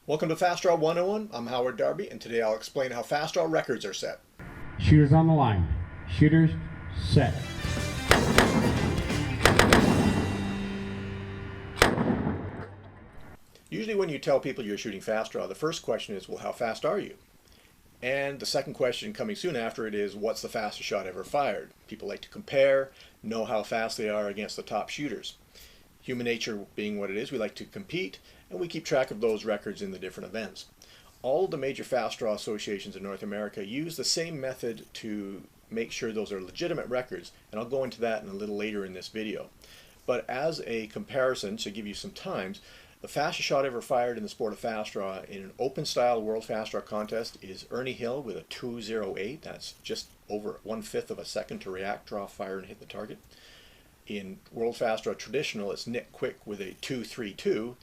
Welcome to Fast Draw 101. I'm Howard Darby, and today I'll explain how Fast Draw records are set. Shooters on the line. Shooters set. Usually when you tell people you're shooting Fast Draw, the first question is, well, how fast are you? And the second question coming soon after it is, what's the fastest shot ever fired? People like to compare, know how fast they are against the top shooters. Human nature being what it is, we like to compete, and we keep track of those records in the different events. All of the major Fast Draw associations in North America use the same method to make sure those are legitimate records, and I'll go into that in a little later in this video. But as a comparison, to give you some times, the fastest shot ever fired in the sport of Fast Draw in an open style World Fast Draw contest is Ernie Hill with a 2.08. That's just over 1/5 of a second to react, draw, fire, and hit the target. In World Fast Draw Traditional, it's Nick Quick with a 2.32.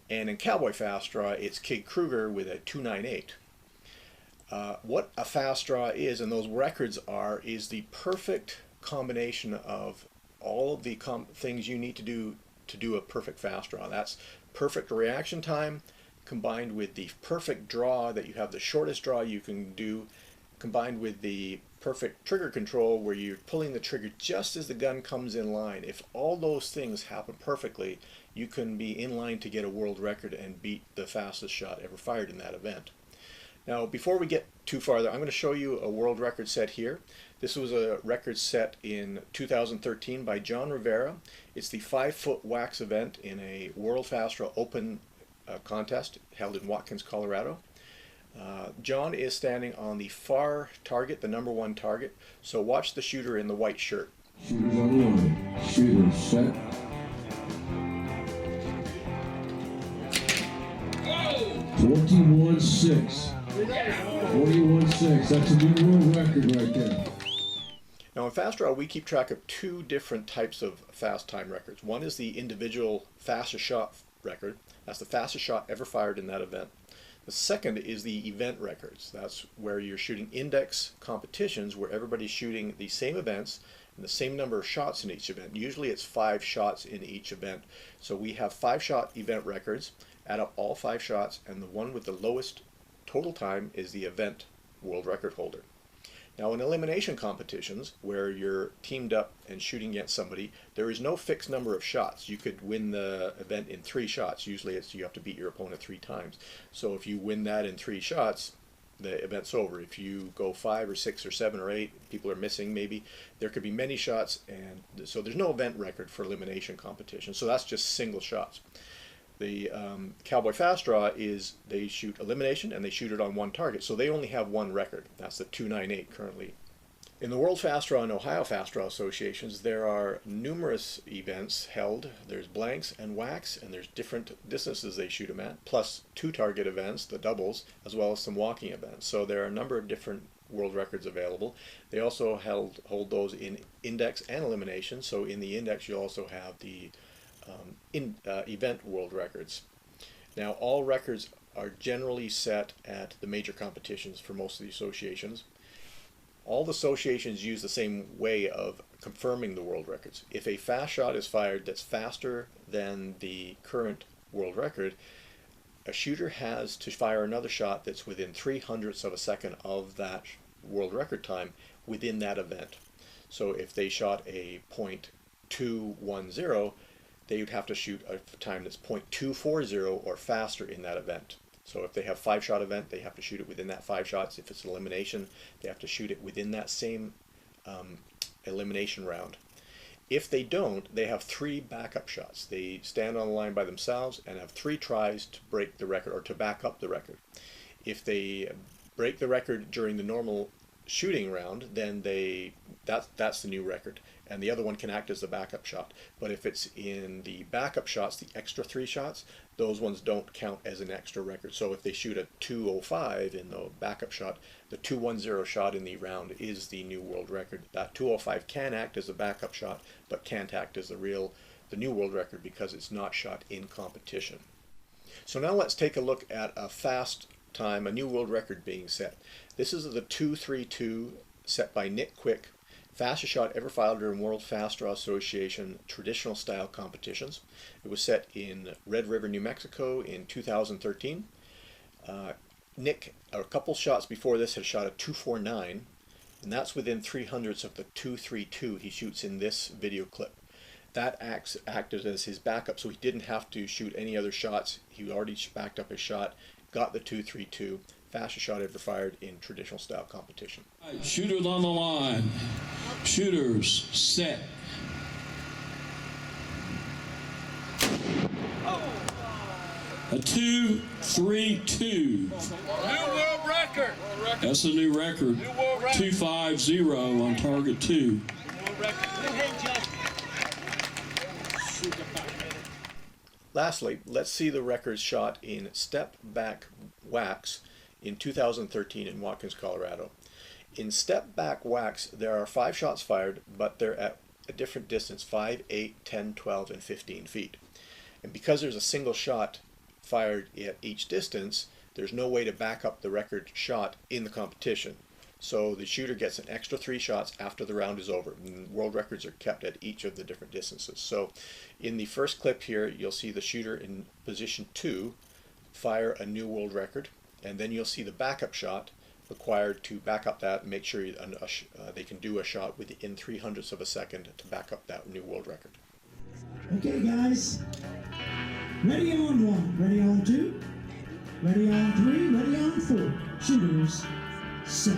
And in Cowboy Fast Draw, it's Kig Kruger with a 2.98. What a Fast Draw is, and those records are, is the perfect combination of all of the things you need to do a perfect Fast Draw. That's perfect reaction time combined with the perfect draw, that you have the shortest draw you can do, combined with the perfect trigger control where you're pulling the trigger just as the gun comes in line. If all those things happen perfectly, you can be in line to get a world record and beat the fastest shot ever fired in that event. Now, before we get too farther, I'm going to show you a world record set here. This was a record set in 2013 by John Rivera. It's the 5-foot wax event in a World Fast Draw Open contest held in Watkins, Colorado. John is standing on the far target, the number 1 target. So watch the shooter in the white shirt. Shooters on the line. Shooters set. 41.6. 41.6. That's a new world record right there. Now in Fast Draw, we keep track of 2 different types of fast time records. One is the individual fastest shot record. That's the fastest shot ever fired in that event. The second is the event records. That's where you're shooting index competitions where everybody's shooting the same events and the same number of shots in each event. Usually it's 5 shots in each event. So we have 5-shot event records, add up all 5 shots, and the one with the lowest total time is the event world record holder. Now in elimination competitions where you're teamed up and shooting against somebody, there is no fixed number of shots. You could win the event in 3 shots. Usually you have to beat your opponent 3 times. So if you win that in 3 shots, the event's over. If you go 5 or 6 or 7 or 8, people are missing maybe, there could be many shots, and so there's no event record for elimination competition. So that's just single shots. The Cowboy Fast Draw is they shoot elimination and they shoot it on 1 target, so they only have 1 record. That's the 2.98 currently. In the World Fast Draw and Ohio Fast Draw associations, there are numerous events held. There's blanks and wax, and there's different distances they shoot them at, plus 2 target events, the doubles, as well as some walking events. So there are a number of different world records available. They also hold those in index and elimination. So in the index, you also have the event world records. Now all records are generally set at the major competitions for most of the associations. All the associations use the same way of confirming the world records. If a fast shot is fired that's faster than the current world record, a shooter has to fire another shot that's within 0.03 of a second of that world record time within that event. So if they shot a .210, they would have to shoot a time that's .240 or faster in that event. So if they have 5-shot event, they have to shoot it within that 5 shots. If it's an elimination, they have to shoot it within that same elimination round. If they don't, they have 3 backup shots. They stand on the line by themselves and have 3 tries to break the record or to back up the record. If they break the record during the normal shooting round, then that's the new record, and the other one can act as the backup shot. But if it's in the backup shots, the extra 3 shots, those ones don't count as an extra record. So if they shoot a 2.05 in the backup shot, the 2.10 shot in the round is the new world record. That 2.05 can act as a backup shot, but can't act as the new world record because it's not shot in competition. So now let's take a look at a fast time, a new world record being set. This is the 2.32 set by Nick Quick, fastest shot ever fired during World Fast Draw Association traditional style competitions. It was set in Red River, New Mexico in 2013. Nick, a couple shots before this, had shot a 2.49, and that's within 300ths of the 2.32 he shoots in this video clip. That acted as his backup, so he didn't have to shoot any other shots. He already backed up his shot, got the 2.32, fastest shot ever fired in traditional style competition. Shooters on the line. Shooters set. A 2.32. New world record. That's a new record. 2.50 on target 2. Lastly, let's see the records shot in step back wax in 2013 in Watkins, Colorado. In step back wax, there are 5 shots fired, but they're at a different distance, 5, 8, 10, 12, and 15 feet. And because there's a single shot fired at each distance, there's no way to back up the record shot in the competition. So the shooter gets an extra 3 shots after the round is over. And world records are kept at each of the different distances. So in the first clip here, you'll see the shooter in position 2 fire a new world record, and then you'll see the backup shot required to back up that and make sure they can do a shot within 300ths of a second to back up that new world record. Okay, guys. Ready on 1, ready on 2, ready on 3, ready on 4. Shooters, set.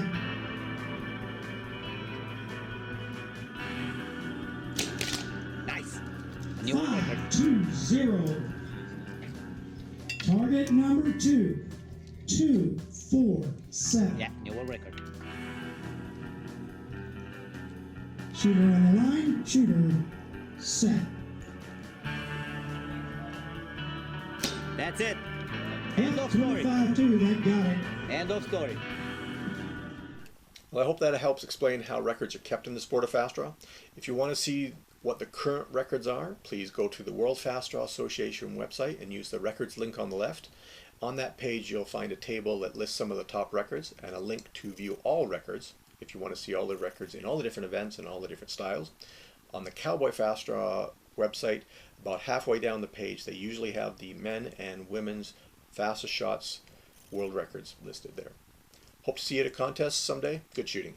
Nice. New world record. 5-2-0. Target number 2. 2, 4, 7. Yeah, new world record. Shooter on the line. Shooter, set. That's it. End of story. 25-2. That got it. End of story. Well, I hope that helps explain how records are kept in the sport of fast draw. If you want to see what the current records are, please go to the World Fast Draw Association website and use the records link on the left. On that page, you'll find a table that lists some of the top records and a link to view all records if you want to see all the records in all the different events and all the different styles. On the Cowboy Fast Draw website, about halfway down the page, they usually have the men and women's fastest shots world records listed there. Hope to see you at a contest someday. Good shooting.